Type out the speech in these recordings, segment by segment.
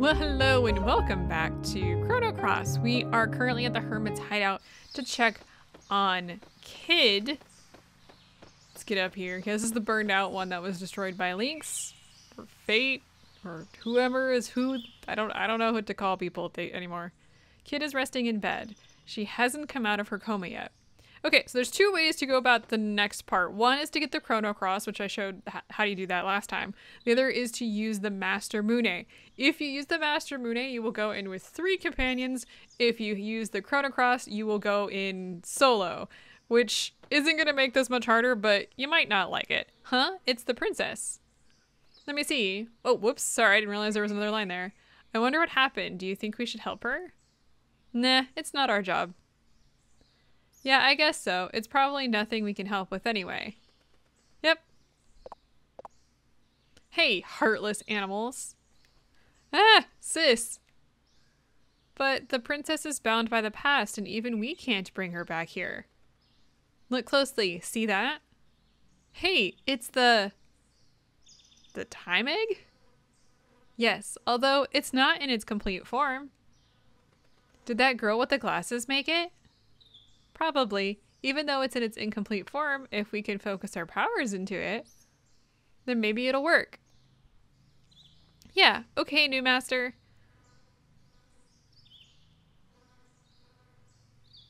Well, hello and welcome back to Chrono Cross. We are currently at the Hermit's hideout to check on Kid. Let's get up here. This is the burned out one that was destroyed by Lynx or Fate or whoever is who. I don't know what to call people anymore. Kid is resting in bed. She hasn't come out of her coma yet. Okay, so there's two ways to go about the next part. One is to get the Chrono Cross, which I showed how you do that last time. The other is to use the Master Mune. If you use the Master Mune, you will go in with 3 companions. If you use the Chrono Cross, you will go in solo, which isn't going to make this much harder, but you might not like it. Huh? It's the princess. Let me see. Oh, whoops. Sorry, I didn't realize there was another line there. I wonder what happened. Do you think we should help her? Nah, it's not our job. Yeah, I guess so. It's probably nothing we can help with anyway. Yep. Hey, heartless animals. Ah, sis. But the princess is bound by the past and even we can't bring her back here. Look closely. See that? Hey, it's the time egg? Yes, although it's not in its complete form. Did that girl with the glasses make it? Probably, even though it's in its incomplete form, if we can focus our powers into it, then maybe it'll work. Yeah, okay, new master.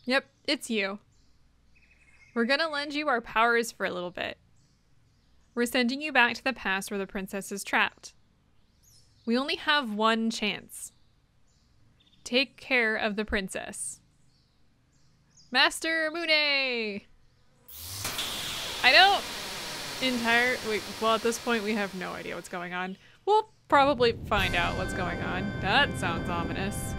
Yep, it's you. We're gonna lend you our powers for a little bit. We're sending you back to the past where the princess is trapped. We only have one chance. Take care of the princess. Master Mune! Well, at this point we have no idea what's going on. We'll probably find out what's going on. That sounds ominous.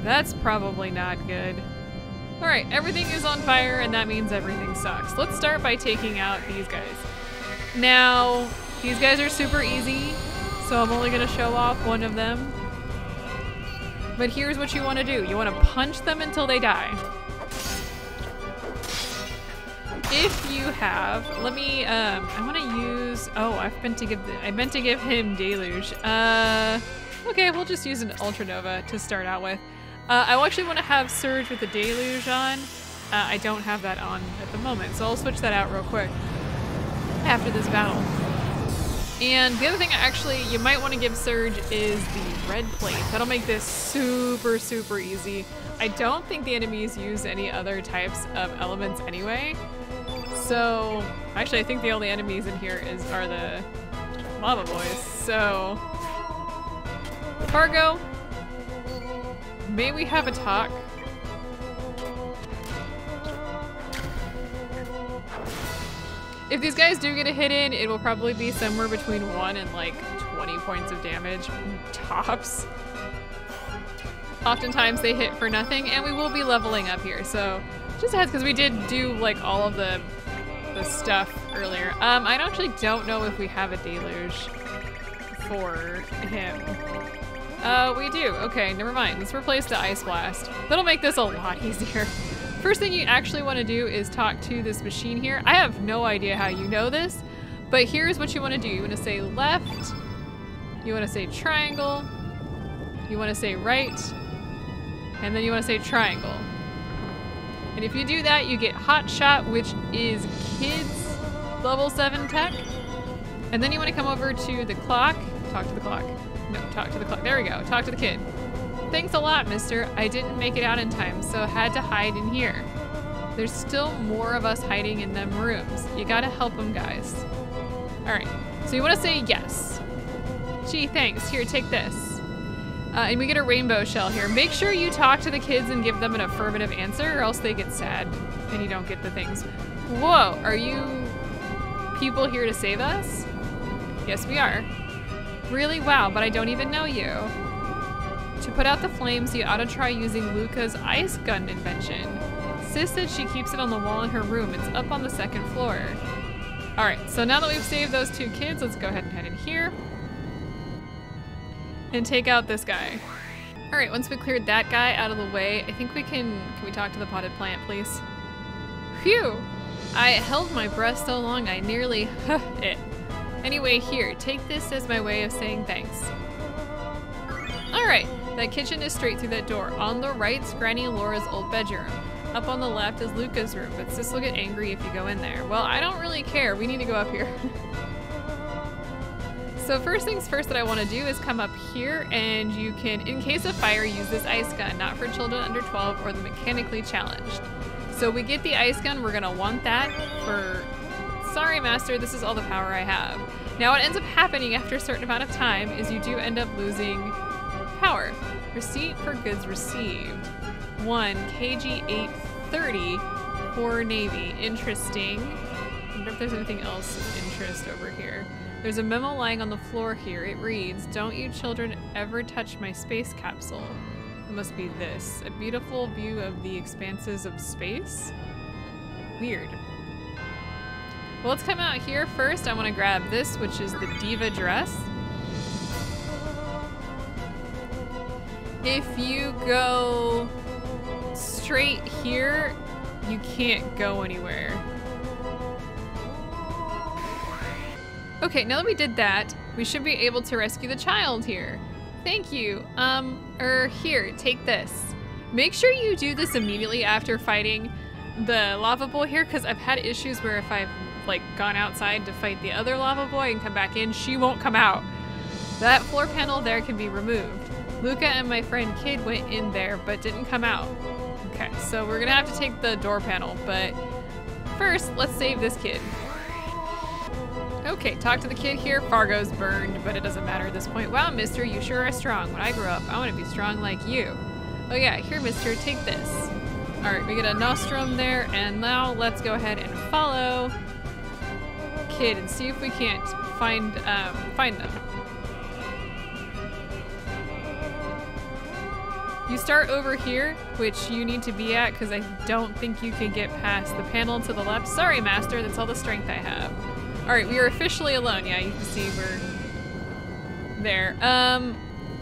That's probably not good. Alright, everything is on fire and that means everything sucks. Let's start by taking out these guys. Now, these guys are super easy, so I'm only gonna show off one of them. But here's what you want to do. You want to punch them until they die. If you have, let me, I want to use, oh, I meant to give him Deluge. Okay, we'll just use an Ultra Nova to start out with. I actually want to have Surge with the Deluge on. I don't have that on at the moment, so I'll switch that out real quick after this battle. And the other thing you might want to give Surge is the red plate. That'll make this super, super easy. I don't think the enemies use any other types of elements anyway. So, actually I think the only enemies in here are the lava boys. So, Fargo, may we have a talk? If these guys do get a hit in, it will probably be somewhere between 1 and like 20 points of damage, tops. Oftentimes they hit for nothing, and we will be leveling up here. So just ahead, because we did do like all of the stuff earlier. I actually don't know if we have a Deluge for him. We do. Okay, never mind. Let's replace the Ice Blast. That'll make this a lot easier. First thing you actually want to do is talk to this machine here. I have no idea how you know this, but here's what you want to do. You want to say left, you want to say triangle, you want to say right, and then you want to say triangle. And if you do that, you get Hot Shot, which is Kid's level 7 tech. And then you want to come over to the clock. Talk to the clock. No, talk to the clock. There we go. Talk to the kid. Thanks a lot, mister. I didn't make it out in time, so had to hide in here. There's still more of us hiding in them rooms. You gotta help them, guys. Alright, so you want to say yes. Gee, thanks. Here, take this. And we get a rainbow shell here. Make sure you talk to the kids and give them an affirmative answer, or else they get sad and you don't get the things. Whoa, are you people here to save us? Yes, we are. Really? Wow, but I don't even know you. To put out the flames, you ought to try using Luca's ice gun invention. Sis said she keeps it on the wall in her room. It's up on the 2nd floor. Alright, so now that we've saved those 2 kids, let's go ahead and head in here. And take out this guy. Alright, once we cleared that guy out of the way, I think we can we talk to the potted plant, please? Phew! I held my breath so long I nearly it. Anyway, here, take this as my way of saying thanks. Alright, that kitchen is straight through that door. On the right's Granny Laura's old bedroom. Up on the left is Luca's room, but Sis will get angry if you go in there. Well, I don't really care. We need to go up here. So first things first that I want to do is come up here, and you can, in case of fire, use this ice gun, not for children under 12 or the mechanically challenged. So we get the ice gun, we're gonna want that for, sorry master, this is all the power I have. Now what ends up happening after a certain amount of time is you do end up losing power. Receipt for goods received. 1 KG 830 for Navy. Interesting. I wonder if there's anything else of interest over here. There's a memo lying on the floor here. It reads, "Don't you children ever touch my space capsule." It must be this. A beautiful view of the expanses of space? Weird. Well, let's come out here first. I want to grab this, which is the Diva dress. If you go straight here, you can't go anywhere. Okay, now that we did that, we should be able to rescue the child here. Thank you. Here, take this. Make sure you do this immediately after fighting the lava boy here, because I've had issues where if I've like gone outside to fight the other lava boy and come back in, she won't come out. That floor panel there can be removed. Luca and my friend Kid went in there but didn't come out. Okay, so we're gonna have to take the door panel, but first, let's save this kid. Okay, talk to the kid here. Fargo's burned, but it doesn't matter at this point. Wow, mister, you sure are strong. When I grow up, I want to be strong like you. Oh yeah, here, mister, take this. All right, we get a nostrum there, and now let's go ahead and follow Kid and see if we can't find them. You start over here, which you need to be at, because I don't think you can get past the panel to the left. Sorry, master, that's all the strength I have. All right, we are officially alone. Yeah, you can see we're there.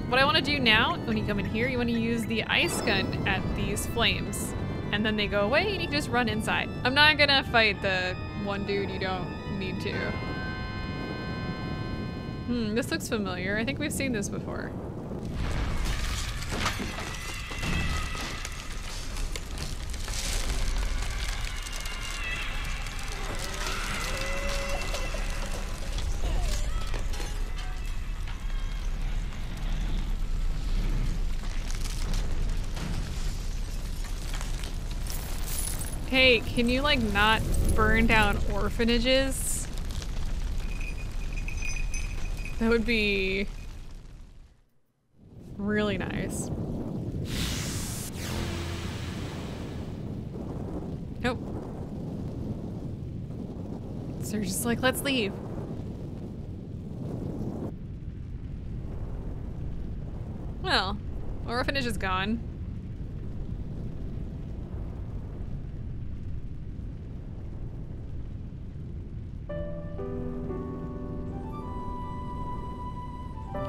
What I want to do now, when you come in here, you want to use the ice gun at these flames, and then they go away, and you can just run inside. I'm not gonna fight the one dude. You don't need to. This looks familiar. I think we've seen this before. Hey, can you like not burn down orphanages? That would be really nice. Nope. So they're just like, let's leave. Well, orphanage is gone.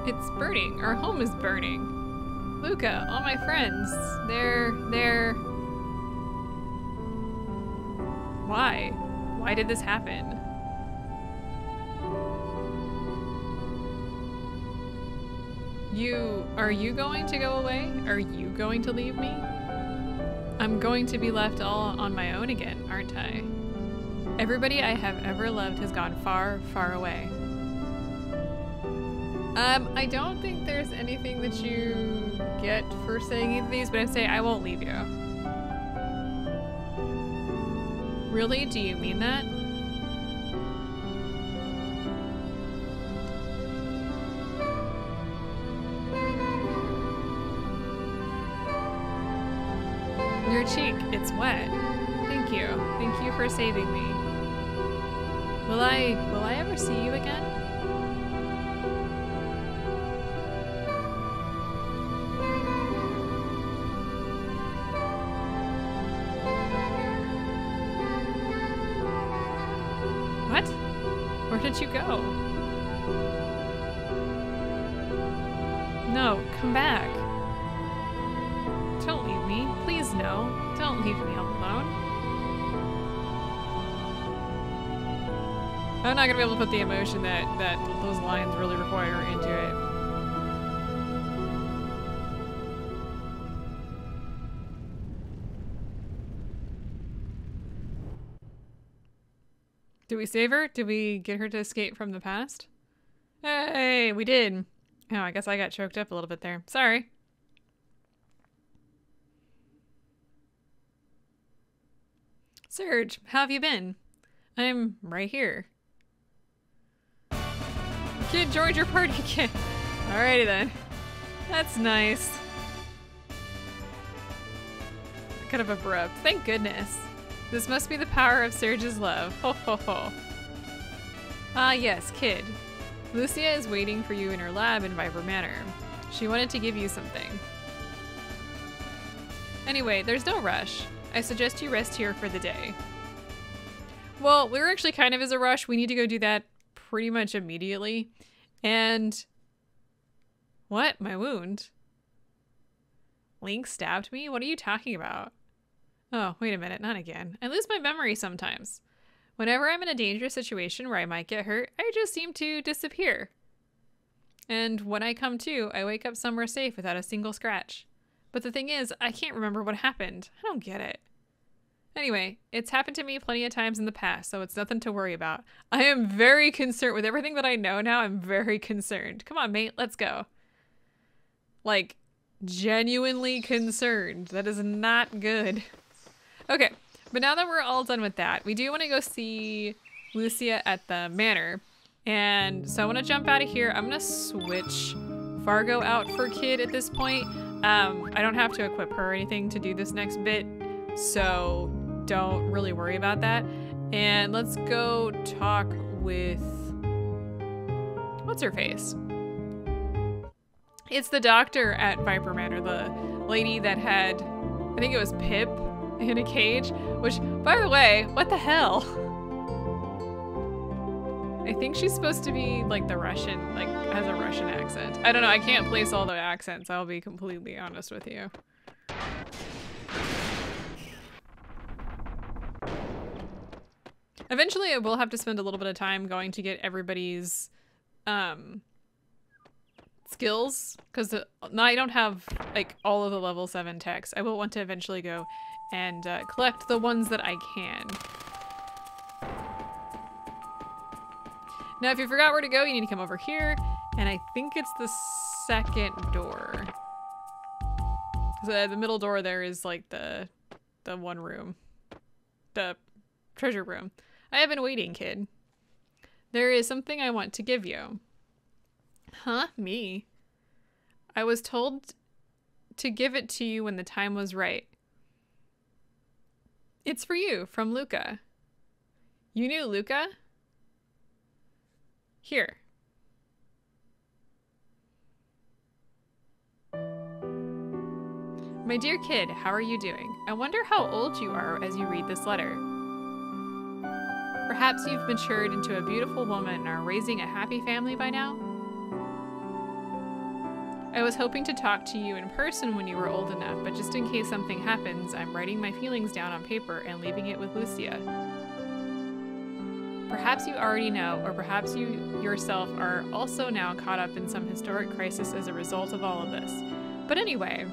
It's burning. Our home is burning. Luca, all my friends, they're... Why? Why did this happen? Are you going to go away? Are you going to leave me? I'm going to be left all on my own again, aren't I? Everybody I have ever loved has gone far, far away. I don't think there's anything that you get for saying either of these, but I'm saying I won't leave you. Really? Do you mean that? Your cheek, it's wet. Thank you. Thank you for saving me. Will I ever see you again? Where did you go? No, come back. Don't leave me. Please, no. Don't leave me all alone. I'm not gonna be able to put the emotion that those lines really require into it. Did we save her? Did we get her to escape from the past? Hey, we did. Oh, I guess I got choked up a little bit there. Sorry. Serge, how have you been? I'm right here. Kid, joined your party kid. Alrighty then. That's nice. Kind of abrupt. Thank goodness. This must be the power of Serge's love. Ho ho ho. Ah yes, kid. Lucia is waiting for you in her lab in Viper Manor. She wanted to give you something. Anyway, there's no rush. I suggest you rest here for the day. Well, we're actually kind of in a rush. We need to go do that pretty much immediately. And... What? My wound? Link stabbed me? What are you talking about? Oh, wait a minute. Not again. I lose my memory sometimes. Whenever I'm in a dangerous situation where I might get hurt, I just seem to disappear. And when I come to, I wake up somewhere safe without a single scratch. But the thing is, I can't remember what happened. I don't get it. Anyway, it's happened to me plenty of times in the past, so it's nothing to worry about. I am very concerned. With everything that I know now, I'm very concerned. Come on, mate, let's go. Like, genuinely concerned. That is not good. Okay, but now that we're all done with that, we do want to go see Lucia at the manor. And so I want to jump out of here. I'm going to switch Fargo out for Kid at this point. I don't have to equip her or anything to do this next bit, so don't really worry about that. And let's go talk with... What's her face? It's the doctor at Viper Manor, the lady that had, I think it was Pip in a cage, which, by the way, what the hell? I think she's supposed to be like the Russian, like has a Russian accent. I don't know, I can't place all the accents, I'll be completely honest with you. Eventually I will have to spend a little bit of time going to get everybody's skills, because I don't have like all of the level 7 techs. I will want to eventually go and collect the ones that I can. Now, if you forgot where to go, you need to come over here, and I think it's the second door. The middle door there is like the one room. The treasure room. I have been waiting, Kid. There is something I want to give you. Huh? Me? I was told to give it to you when the time was right. It's for you, from Luca. You knew Luca? Here. My dear Kid, how are you doing? I wonder how old you are as you read this letter. Perhaps you've matured into a beautiful woman and are raising a happy family by now? I was hoping to talk to you in person when you were old enough, but just in case something happens, I'm writing my feelings down on paper and leaving it with Lucia. Perhaps you already know, or perhaps you yourself are also now caught up in some historic crisis as a result of all of this. But anyway,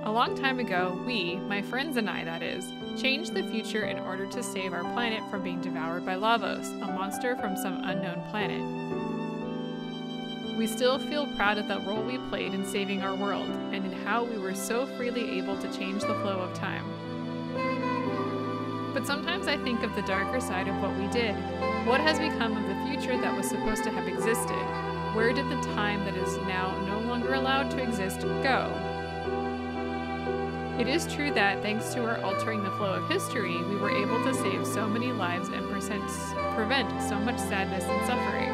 a long time ago, we, my friends and I that is, changed the future in order to save our planet from being devoured by Lavos, a monster from some unknown planet. We still feel proud of the role we played in saving our world, and in how we were so freely able to change the flow of time. But sometimes I think of the darker side of what we did. What has become of the future that was supposed to have existed? Where did the time that is now no longer allowed to exist go? It is true that, thanks to our altering the flow of history, we were able to save so many lives and prevent so much sadness and suffering.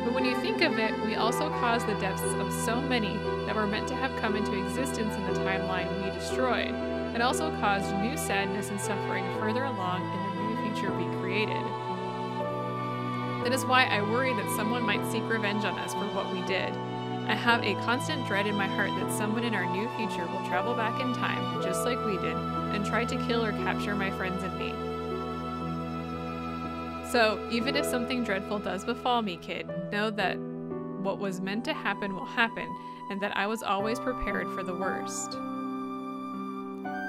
But when you think of it, we also caused the deaths of so many that were meant to have come into existence in the timeline we destroyed. It also caused new sadness and suffering further along in the new future we created. That is why I worry that someone might seek revenge on us for what we did. I have a constant dread in my heart that someone in our new future will travel back in time, just like we did, and try to kill or capture my friends and me. So, even if something dreadful does befall me, kid, know that what was meant to happen will happen, and that I was always prepared for the worst.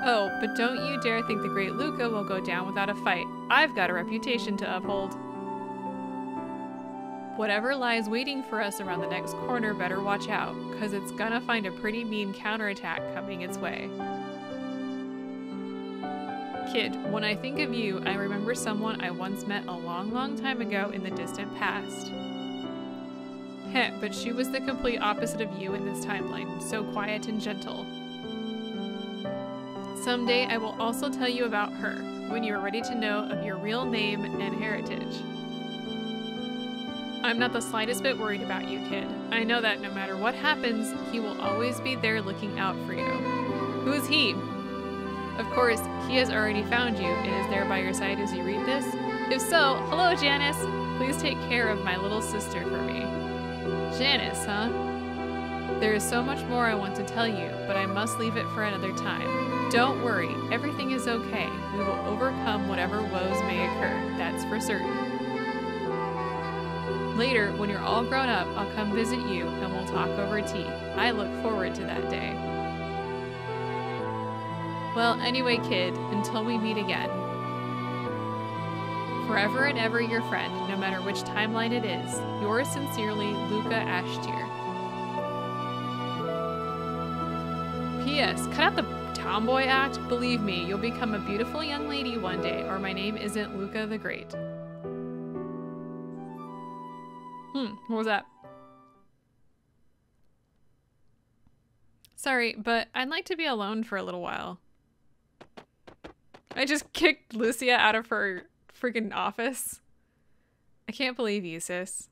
Oh, but don't you dare think the great Luca will go down without a fight. I've got a reputation to uphold. Whatever lies waiting for us around the next corner better watch out, cause it's gonna find a pretty mean counterattack coming its way. Kid, when I think of you, I remember someone I once met a long time ago in the distant past. Heh, but she was the complete opposite of you in this timeline, so quiet and gentle. Someday I will also tell you about her, when you are ready to know of your real name and heritage. I'm not the slightest bit worried about you, kid. I know that no matter what happens, he will always be there looking out for you. Who is he? Of course, he has already found you and is there by your side as you read this. If so, hello Janice! Please take care of my little sister for me. Janice, huh? There is so much more I want to tell you, but I must leave it for another time. Don't worry, everything is okay. We will overcome whatever woes may occur, that's for certain. Later, when you're all grown up, I'll come visit you and we'll talk over tea. I look forward to that day. Well, anyway, kid, until we meet again. Forever and ever your friend, no matter which timeline it is. Yours sincerely, Luca Ashtier. P.S. Cut out the tomboy act. Believe me, you'll become a beautiful young lady one day, or my name isn't Luca the Great. What was that? Sorry, but I'd like to be alone for a little while. I just kicked Lucia out of her freaking office. I can't believe you, sis.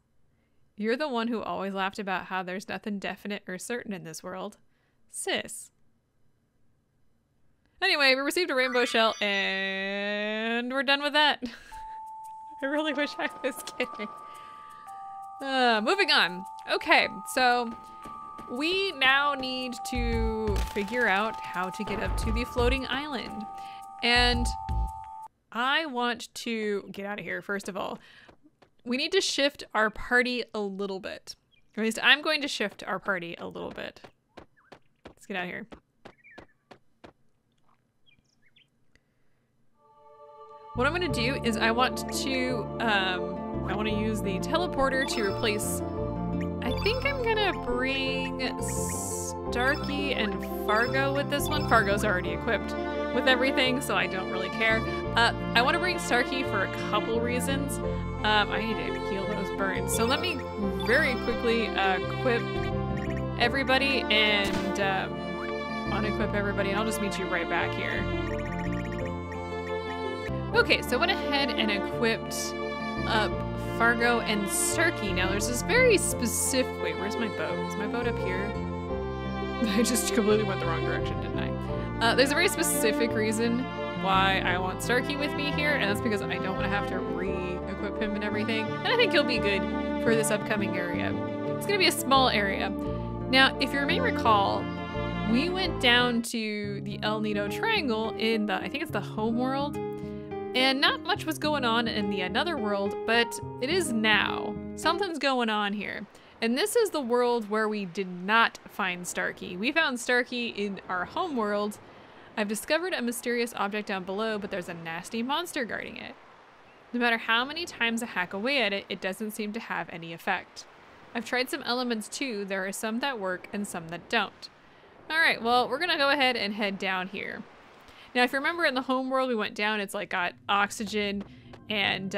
You're the one who always laughed about how there's nothing definite or certain in this world. Sis. Anyway, we received a rainbow shell and we're done with that. I really wish I was kidding. Moving on. Okay, so we now need to figure out how to get up to the floating island. And I want to get out of here, first of all. We need to shift our party a little bit. Or at least I'm going to shift our party a little bit. Let's get out of here. What I'm going to do is I want to use the teleporter to replace, I think I'm going to bring Starkey and Fargo with this one. Fargo's already equipped with everything, so I don't really care. I want to bring Starkey for a couple reasons. I need to heal those burns. So let me very quickly equip everybody and unequip everybody, and I'll just meet you right back here. Okay, so I went ahead and equipped up Fargo and Starkey. Now there's this very specific, wait, where's my boat? Is my boat up here? I just completely went the wrong direction, didn't I? There's a very specific reason why I want Starkey with me here, and that's because I don't want to have to re-equip him and everything. And I think he'll be good for this upcoming area. It's gonna be a small area. Now, if you may recall, we went down to the El Nido Triangle in the, I think it's the home world, and not much was going on in the another world, but it is now. Something's going on here. And this is the world where we did not find Starkey. We found Starkey in our home world. I've discovered a mysterious object down below, but there's a nasty monster guarding it. No matter how many times I hack away at it, it doesn't seem to have any effect. I've tried some elements too. There are some that work and some that don't. All right, well, we're gonna go ahead and head down here. Now, if you remember in the home world, we went down, it's like got oxygen and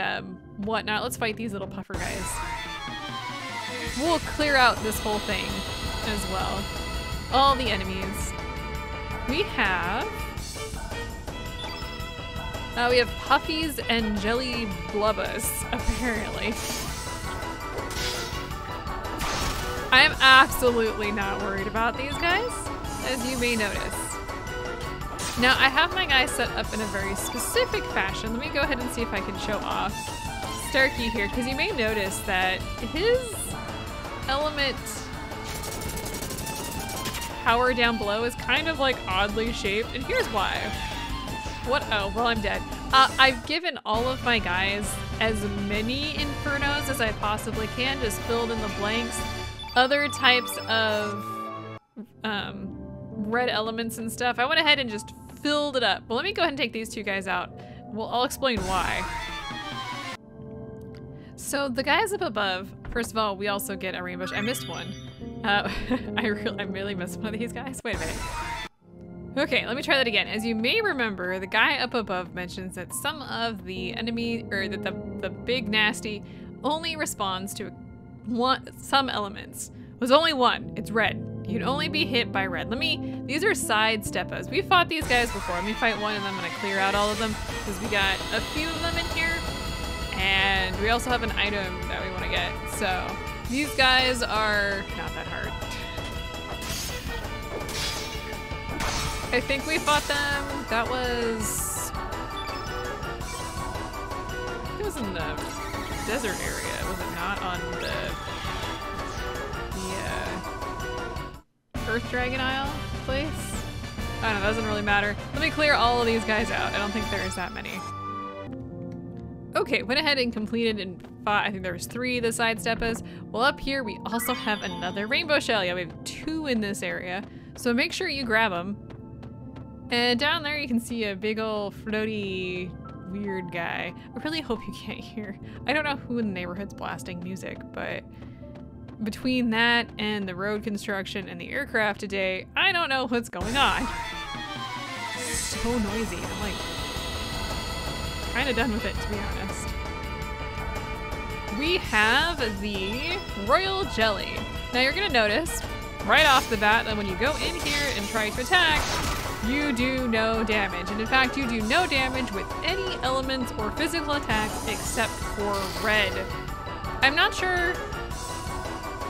whatnot. Let's fight these little puffer guys. We'll clear out this whole thing as well. All the enemies. We have puffies and jelly blubbas, apparently. I'm absolutely not worried about these guys, as you may notice. Now, I have my guys set up in a very specific fashion. Let me go ahead and see if I can show off Starkey here, because you may notice that his element power down below is kind of like oddly shaped, and here's why. What? Oh, well, I'm dead. I've given all of my guys as many infernos as I possibly can, just filled in the blanks. Other types of red elements and stuff, I went ahead and just filled it up. Well, let me go ahead and take these two guys out. Well, I'll explain why. So the guys up above, first of all, we also get a rainbow. I missed one. I really missed one of these guys. Wait a minute. Okay, let me try that again. As you may remember, the guy up above mentions that some of the enemy, or that the big nasty only responds to some elements. There's only one. It's red. You can only be hit by red. These are side steppas. We've fought these guys before. Let me fight one and then I'm gonna clear out all of them because we got a few of them in here. And we also have an item that we wanna get. So these guys are not that hard. I think we fought them. That was, it was in the desert area. Was it not on the Earth Dragon Isle place? I don't know, doesn't really matter. Let me clear all of these guys out. I don't think there's that many. Okay, went ahead and completed and fought, I think there was 3 of the side steppas. Well, up here we also have another rainbow shell. Yeah, we have 2 in this area. So make sure you grab them. And down there you can see a big old floaty weird guy. I really hope you can't hear. I don't know who in the neighborhood's blasting music, but between that and the road construction and the aircraft today, I don't know what's going on. So noisy. I'm like kind of done with it, to be honest. We have the Royal Jelly. Now you're gonna notice right off the bat that when you go in here and try to attack, you do no damage. And in fact, you do no damage with any elements or physical attacks except for red. I'm not sure,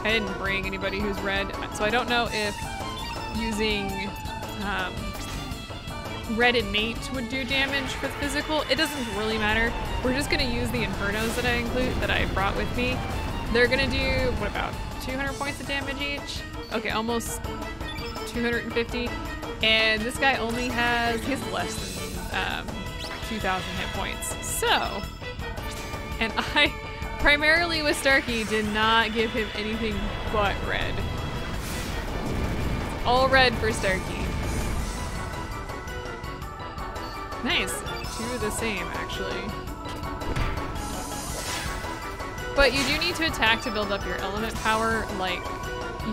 I didn't bring anybody who's red, so I don't know if using red innate would do damage with physical. It doesn't really matter. We're just gonna use the Infernos that I brought with me. They're gonna do, what, about 200 points of damage each? Okay, almost 250. And this guy only has, he has less than 2,000 hit points. So, and I primarily with Starkey did not give him anything but red. All red for Starkey. Nice, 2 of the same actually. But you do need to attack to build up your element power like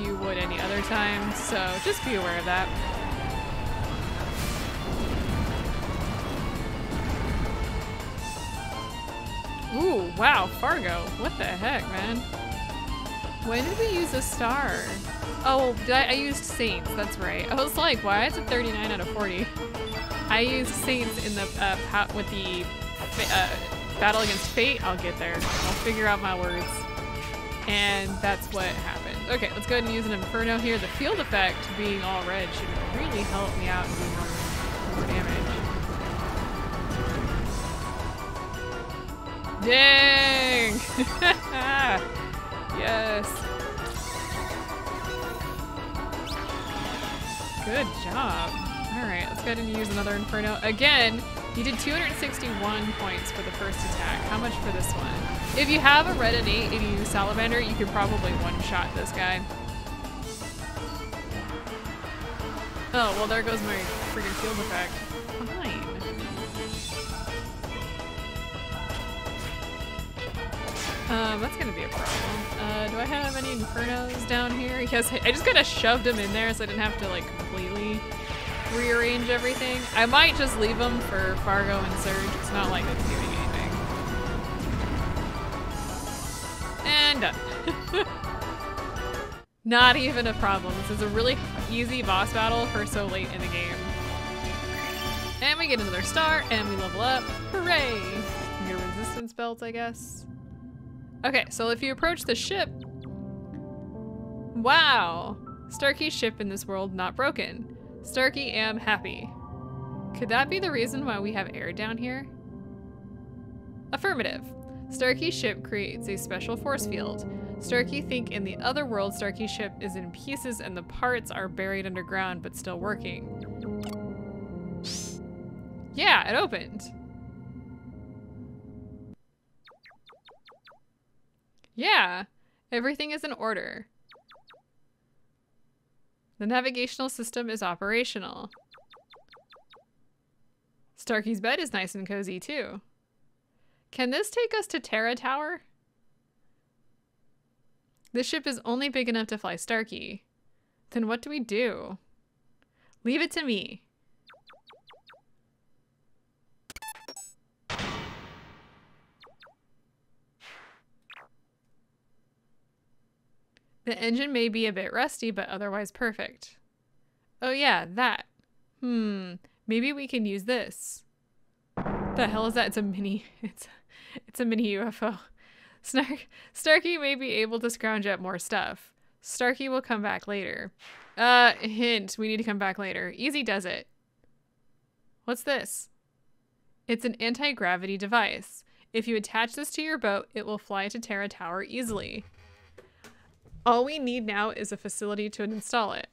you would any other time, so just be aware of that. Ooh, wow, Fargo. What the heck, man? When did we use a star? Oh, I used Saints, that's right. I was like, why is it 39 out of 40? I used Saints in the, with the battle against Fate. I'll get there. I'll figure out my words. And that's what happened. Okay, let's go ahead and use an Inferno here. The field effect being all red should really help me out and do more damage. Dang! Yes. Good job. Alright, let's go ahead and use another Inferno. Again, you did 261 points for the first attack. How much for this one? If you have a red innate and you use Salamander, you could probably one-shot this guy. Oh, well there goes my freaking field effect. Fine. That's gonna be a problem. Do I have any Infernos down here? Yes, I just kind of shoved them in there so I didn't have to like completely rearrange everything. I might just leave them for Fargo and Surge. It's not like it's doing anything. And done. Not even a problem. This is a really easy boss battle for so late in the game. And we get another star and we level up. Hooray! Your resistance belt, I guess. Okay, so if you approach the ship, wow! Starkey's ship in this world not broken. Starkey am happy. Could that be the reason why we have air down here? Affirmative. Starkey's ship creates a special force field. Starkey think in the other world Starkey's ship is in pieces and the parts are buried underground but still working. Yeah, it opened. Yeah, everything is in order. The navigational system is operational. Starkey's bed is nice and cozy too. Can this take us to Terra Tower? This ship is only big enough to fly Starkey. Then what do we do? Leave it to me. The engine may be a bit rusty, but otherwise perfect. Oh yeah, that. Maybe we can use this. The hell is that? It's a mini, it's a mini UFO. Starkey may be able to scrounge up more stuff. Starkey will come back later. Hint, we need to come back later. Easy does it. What's this? It's an anti-gravity device. If you attach this to your boat, it will fly to Terra Tower easily. All we need now is a facility to install it.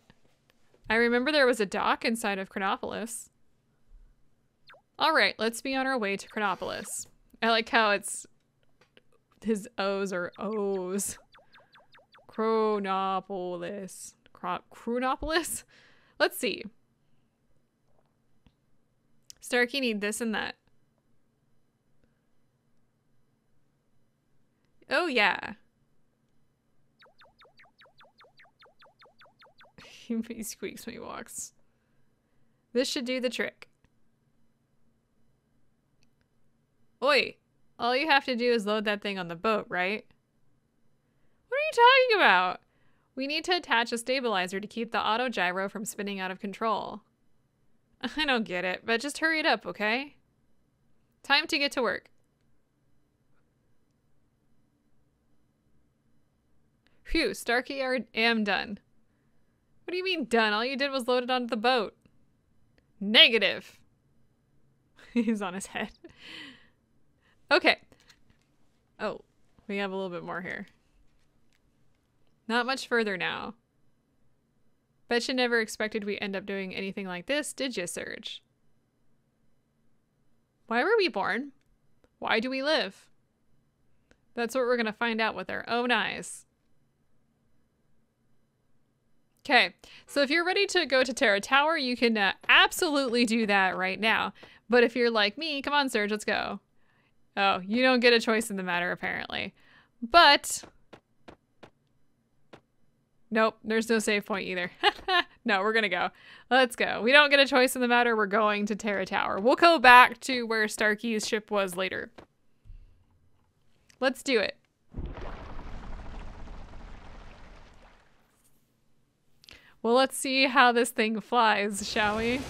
I remember there was a dock inside of Chronopolis. All right, let's be on our way to Chronopolis. I like how it's his O's are O's. Chronopolis. Chronopolis? Let's see. Starkey need this and that. Oh yeah. He squeaks when he walks. This should do the trick. Oi, all you have to do is load that thing on the boat, right? What are you talking about? We need to attach a stabilizer to keep the auto gyro from spinning out of control. I don't get it, but just hurry it up, okay? Time to get to work. Phew, Starkey, I am done. What do you mean done? All you did was load it onto the boat. Negative. He's on his head. Okay. Oh, we have a little bit more here. Not much further now. Bet you never expected we end up doing anything like this, did you, Surge? Why were we born? Why do we live? That's what we're gonna find out with our own eyes. Okay, so if you're ready to go to Terra Tower, you can absolutely do that right now. But if you're like me, come on, Surge, let's go. Oh, you don't get a choice in the matter, apparently. But... nope, there's no save point either. No, we're gonna go. Let's go. We don't get a choice in the matter, we're going to Terra Tower. We'll go back to where Starkey's ship was later. Let's do it. Well, let's see how this thing flies, shall we?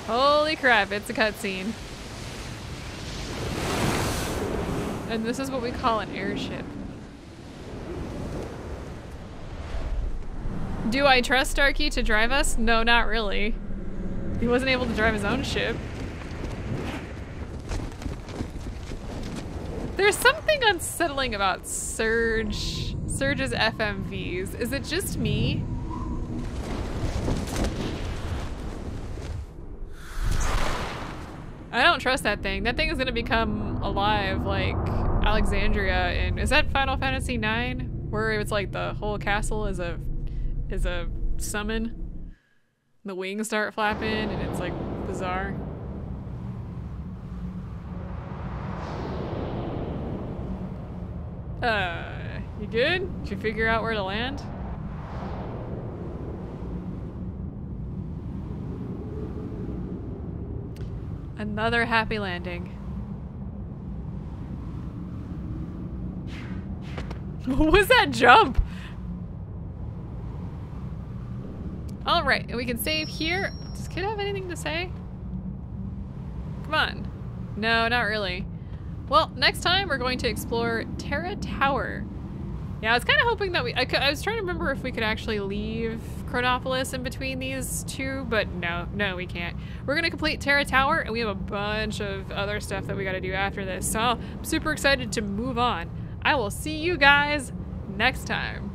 Holy crap, it's a cutscene. And this is what we call an airship. Do I trust Starkey to drive us? No, not really. He wasn't able to drive his own ship. There's something unsettling about Surge's FMVs. Is it just me? I don't trust that thing. That thing is gonna become alive like Alexandria in, is that Final Fantasy IX? Where it's like the whole castle is a summon. The wings start flapping and it's like bizarre. You good? Did you figure out where to land? Another happy landing. What was that jump? All right, and we can save here. Does Kid have anything to say? Come on. No, not really. Well, next time we're going to explore Terra Tower. Yeah, I was kind of hoping that I was trying to remember if we could actually leave Chronopolis in between these two, but no, we can't. We're gonna complete Terra Tower, and we have a bunch of other stuff that we gotta do after this, so I'm super excited to move on. I will see you guys next time.